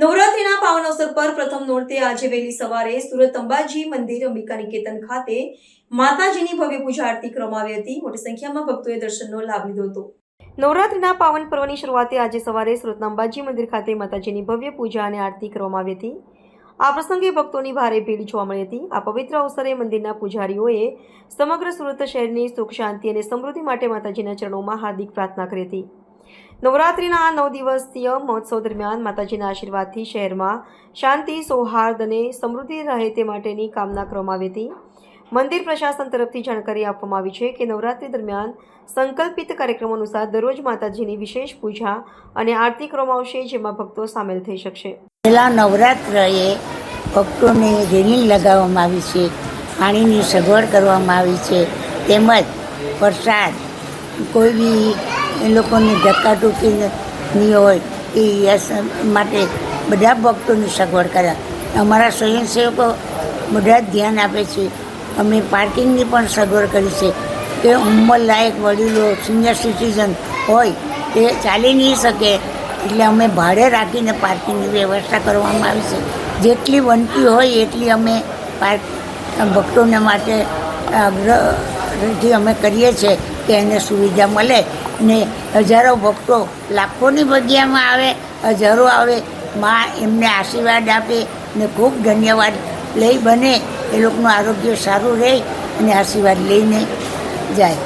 નવરાત્રીના પાવન અવસર પર પ્રથમ નોરતે આજે વહેલી સવારે સુરત અંબાજી મંદિર અંબિકા નિકેતન ખાતે માતાજીની ભવ્ય પૂજા આરતી કરવામાં આવી હતી। મોટી સંખ્યામાં ભક્તોએ દર્શનનો લાભ લીધો હતો। નવરાત્રીના પાવન પર્વની શરૂઆતે આજે સવારે સુરતના અંબાજી મંદિર ખાતે માતાજીની ભવ્ય પૂજા અને આરતી કરવામાં આવી હતી। આ પ્રસંગે ભક્તોની ભારે ભીડ જોવા મળી હતી। આ પવિત્ર અવસરે મંદિરના પૂજારીઓએ સમગ્ર સુરત શહેરની સુખ શાંતિ અને સમૃદ્ધિ માટે માતાજીના ચરણોમાં હાર્દિક પ્રાર્થના કરી હતી। નવરાત્રિના 9 દિવસીય મહોત્સવ દરમિયાન માતાજીના આશીર્વાદથી શહેરમાં શાંતિ, સૌહાર્દ અને સમૃદ્ધિ રહે તે માટેની કામના કરવામાં આવી હતી। મંદિર પ્રશાસન તરફથી જાણકારી આપવામાં આવી છે કે નવરાત્રિ દરમિયાન સંકલ્પિત કાર્યક્રમો અનુસાર દરરોજ માતાજીની વિશેષ પૂજા અને આરતી કરવામાં આવશે, જેમાં ભક્તો સામેલ થઈ શકશે। પહેલા નવરાત્રએ ભક્તોને રેલિંગ લગાવવામાં આવી છે, પાણીની સગવડ કરવામાં આવી છે, તેમજ પ્રસાદ કોઈ બી એ લોકોને ધક્કાટુકી નહીં હોય એ માટે બધા ભક્તોની સગવડ કર્યા। અમારા સ્વયંસેવકો બધા જ ધ્યાન આપે છે। અમે પાર્કિંગની પણ સગવડ કરી છે કે ઉંમરલાયક વડીલો, સિનિયર સિટીઝન હોય તે ચાલી નહીં શકે, એટલે અમે ભાડે રાખીને પાર્કિંગની વ્યવસ્થા કરવામાં આવી છે। જેટલી બનતી હોય એટલી અમે ભક્તોને માટે આગ્રહથી અમે કરીએ છીએ કે એને સુવિધા મળે ને હજારો ભક્તો લાખોની જગ્યામાં આવે, હજારો આવે, માં એમને આશીર્વાદ આપે ને ખૂબ ધન્યવાદ લઈ બને એ લોકોનું આરોગ્ય સારું રહે અને આશીર્વાદ લઈને જાય।